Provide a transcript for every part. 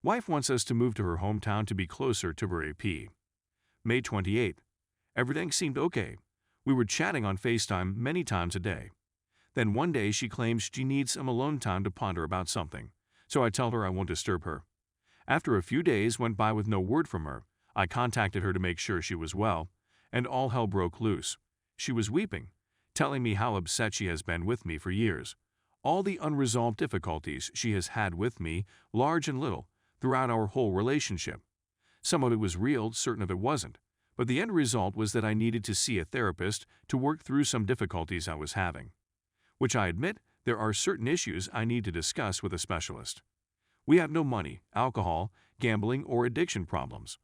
Wife wants us to move to her hometown to be closer to her AP. May 28. Everything seemed okay. We were chatting on FaceTime many times a day. Then one day she claims she needs some alone time to ponder about something, so I tell her I won't disturb her. After a few days went by with no word from her, I contacted her to make sure she was well, and all hell broke loose. She was weeping, telling me how upset she has been with me for years. All the unresolved difficulties she has had with me, large and little, throughout our whole relationship. Some of it was real, certain of it wasn't, but the end result was that I needed to see a therapist to work through some difficulties I was having. Which I admit, there are certain issues I need to discuss with a specialist. We have no money, alcohol, gambling, or addiction problems.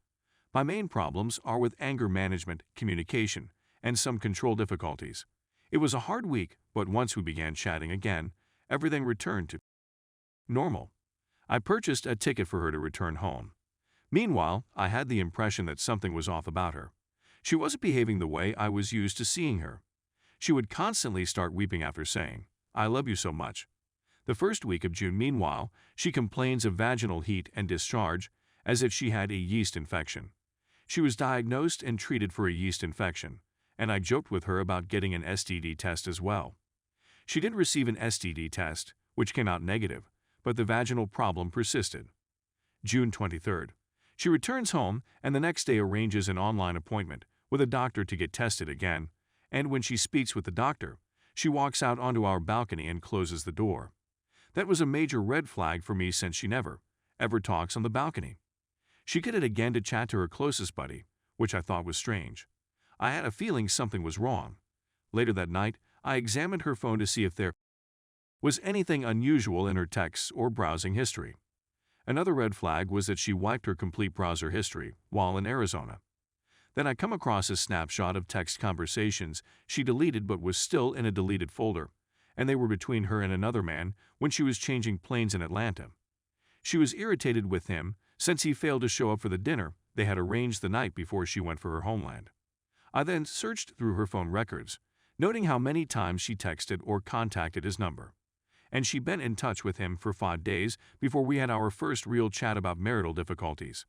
My main problems are with anger management, communication, and some control difficulties. It was a hard week, but once we began chatting again, everything returned to normal. I purchased a ticket for her to return home. Meanwhile, I had the impression that something was off about her. She wasn't behaving the way I was used to seeing her. She would constantly start weeping after saying, "I love you so much." The first week of June, meanwhile, she complains of vaginal heat and discharge, as if she had a yeast infection. She was diagnosed and treated for a yeast infection, and I joked with her about getting an STD test as well. She did receive an STD test, which came out negative, but the vaginal problem persisted. June 23rd. She returns home and the next day arranges an online appointment with a doctor to get tested again, and when she speaks with the doctor, she walks out onto our balcony and closes the door. That was a major red flag for me since she never, ever talks on the balcony. She did it again to chat to her closest buddy, which I thought was strange. I had a feeling something was wrong. Later that night, I examined her phone to see if there was anything unusual in her texts or browsing history. Another red flag was that she wiped her complete browser history while in Arizona. Then I come across a snapshot of text conversations she deleted but was still in a deleted folder, and they were between her and another man when she was changing planes in Atlanta. She was irritated with him since he failed to show up for the dinner they had arranged the night before she went for her homeland. I then searched through her phone records, noting how many times she texted or contacted his number. And she'd been in touch with him for 5 days before we had our first real chat about marital difficulties.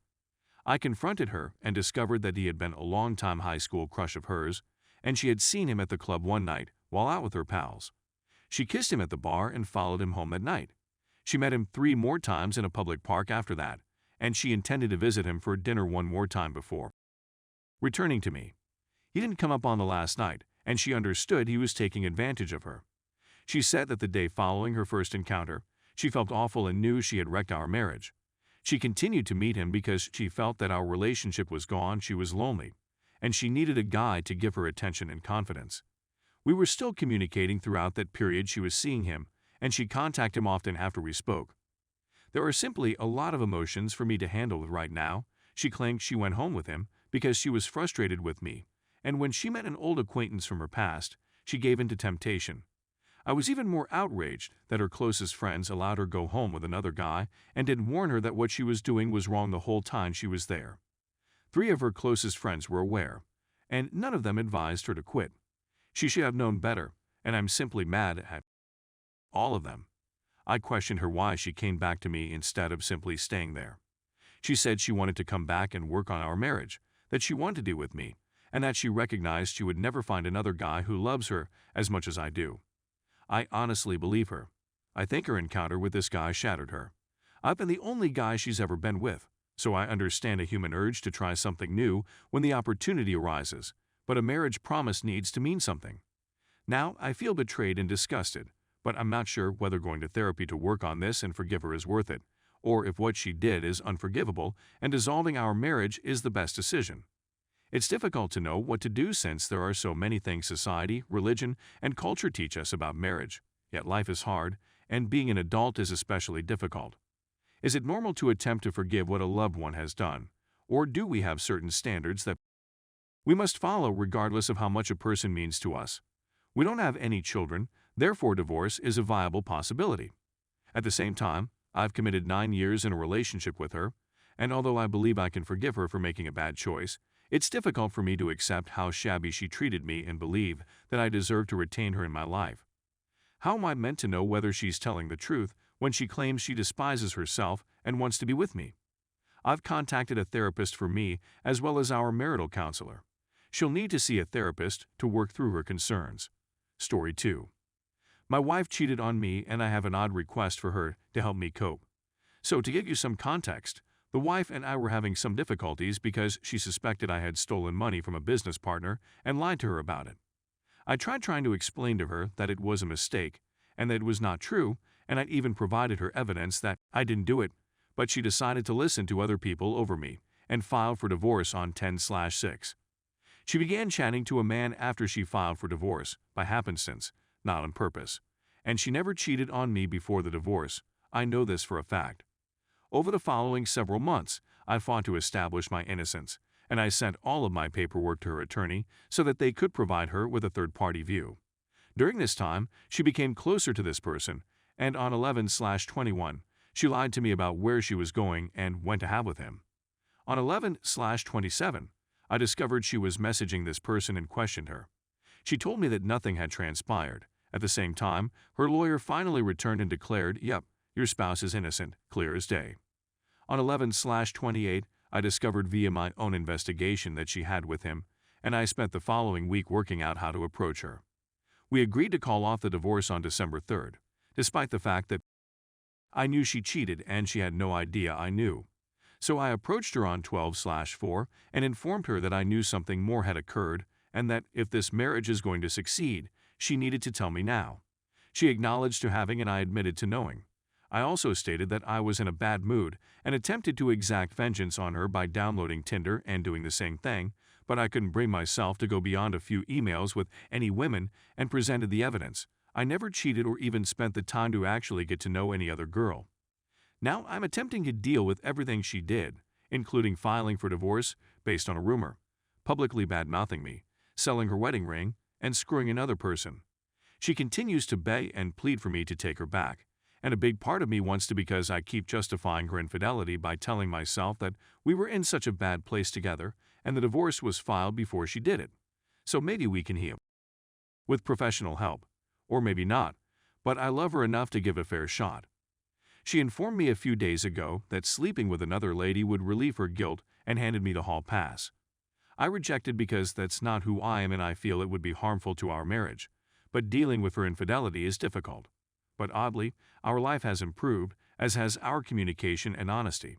I confronted her and discovered that he had been a long-time high school crush of hers, and she had seen him at the club one night while out with her pals. She kissed him at the bar and followed him home that night. She met him 3 more times in a public park after that, and she intended to visit him for dinner one more time before returning to me. He didn't come up on the last night, and she understood he was taking advantage of her. She said that the day following her first encounter, she felt awful and knew she had wrecked our marriage. She continued to meet him because she felt that our relationship was gone, she was lonely, and she needed a guy to give her attention and confidence. We were still communicating throughout that period she was seeing him, and she contacted him often after we spoke. There are simply a lot of emotions for me to handle right now. She claimed she went home with him because she was frustrated with me, and when she met an old acquaintance from her past, she gave in to temptation. I was even more outraged that her closest friends allowed her go home with another guy and didn't warn her that what she was doing was wrong the whole time she was there. 3 of her closest friends were aware, and none of them advised her to quit. She should have known better, and I'm simply mad at all of them. I questioned her why she came back to me instead of simply staying there. She said she wanted to come back and work on our marriage, that she wanted to do with me, and that she recognized she would never find another guy who loves her as much as I do. I honestly believe her. I think her encounter with this guy shattered her. I've been the only guy she's ever been with, so I understand a human urge to try something new when the opportunity arises, but a marriage promise needs to mean something. Now I feel betrayed and disgusted, but I'm not sure whether going to therapy to work on this and forgive her is worth it, or if what she did is unforgivable and dissolving our marriage is the best decision. It's difficult to know what to do since there are so many things society, religion, and culture teach us about marriage, yet life is hard, and being an adult is especially difficult. Is it normal to attempt to forgive what a loved one has done, or do we have certain standards that we must follow regardless of how much a person means to us? We don't have any children, therefore divorce is a viable possibility. At the same time, I've committed 9 years in a relationship with her, and although I believe I can forgive her for making a bad choice, it's difficult for me to accept how shabby she treated me and believe that I deserve to retain her in my life. How am I meant to know whether she's telling the truth when she claims she despises herself and wants to be with me. I've contacted a therapist for me as well as our marital counselor. She'll need to see a therapist to work through her concerns. Story 2. My wife cheated on me and I have an odd request for her to help me cope. So to give you some context, the wife and I were having some difficulties because she suspected I had stolen money from a business partner and lied to her about it. I tried trying to explain to her that it was a mistake and that it was not true, and I'd even provided her evidence that I didn't do it, but she decided to listen to other people over me and filed for divorce on 10/6. She began chatting to a man after she filed for divorce, by happenstance, not on purpose, and she never cheated on me before the divorce. I know this for a fact. Over the following several months, I fought to establish my innocence, and I sent all of my paperwork to her attorney so that they could provide her with a third-party view. During this time, she became closer to this person, and on 11/21, she lied to me about where she was going and when to have with him. On 11/27, I discovered she was messaging this person and questioned her. She told me that nothing had transpired. At the same time, her lawyer finally returned and declared, "Yep, your spouse is innocent, clear as day." On 11/28, I discovered via my own investigation that she had with him, and I spent the following week working out how to approach her. We agreed to call off the divorce on December 3rd, despite the fact that I knew she cheated and she had no idea I knew. So I approached her on 12/4 and informed her that I knew something more had occurred and that if this marriage is going to succeed, she needed to tell me now. She acknowledged to having and I admitted to knowing. I also stated that I was in a bad mood and attempted to exact vengeance on her by downloading Tinder and doing the same thing, but I couldn't bring myself to go beyond a few emails with any women and presented the evidence. I never cheated or even spent the time to actually get to know any other girl. Now I'm attempting to deal with everything she did, including filing for divorce based on a rumor, publicly bad-mouthing me, selling her wedding ring, and screwing another person. She continues to beg and plead for me to take her back, and a big part of me wants to because I keep justifying her infidelity by telling myself that we were in such a bad place together and the divorce was filed before she did it. So maybe we can heal. With professional help. Or maybe not, but I love her enough to give a fair shot. She informed me a few days ago that sleeping with another lady would relieve her guilt and handed me the hall pass. I rejected because that's not who I am and I feel it would be harmful to our marriage, but dealing with her infidelity is difficult. But oddly, our life has improved, as has our communication and honesty.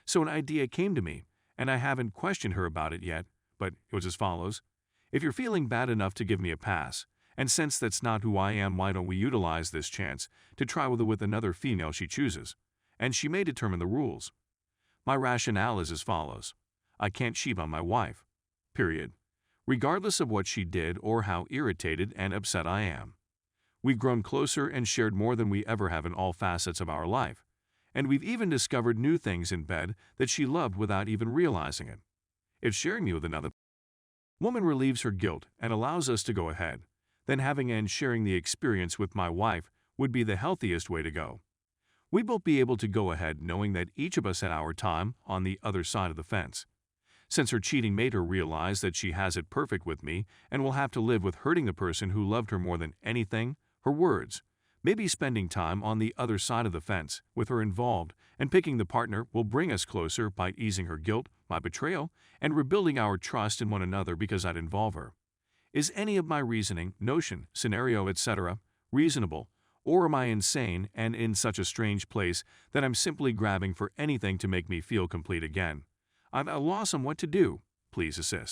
So an idea came to me, and I haven't questioned her about it yet, but it was as follows. If you're feeling bad enough to give me a pass, and since that's not who I am, why don't we utilize this chance to try with another female she chooses, and she may determine the rules. My rationale is as follows. I can't cheat on my wife. Period. Regardless of what she did or how irritated and upset I am. We've grown closer and shared more than we ever have in all facets of our life, and we've even discovered new things in bed that she loved without even realizing it. If sharing me with another woman relieves her guilt and allows us to go ahead, then having and sharing the experience with my wife would be the healthiest way to go. We'd both be able to go ahead knowing that each of us had our time on the other side of the fence. Since her cheating made her realize that she has it perfect with me and will have to live with hurting the person who loved her more than anything, her words, maybe spending time on the other side of the fence with her involved and picking the partner will bring us closer by easing her guilt, my betrayal, and rebuilding our trust in one another because I'd involve her. Is any of my reasoning, notion, scenario, etc. reasonable, or am I insane and in such a strange place that I'm simply grabbing for anything to make me feel complete again? I'm at a loss on what to do. Please assist.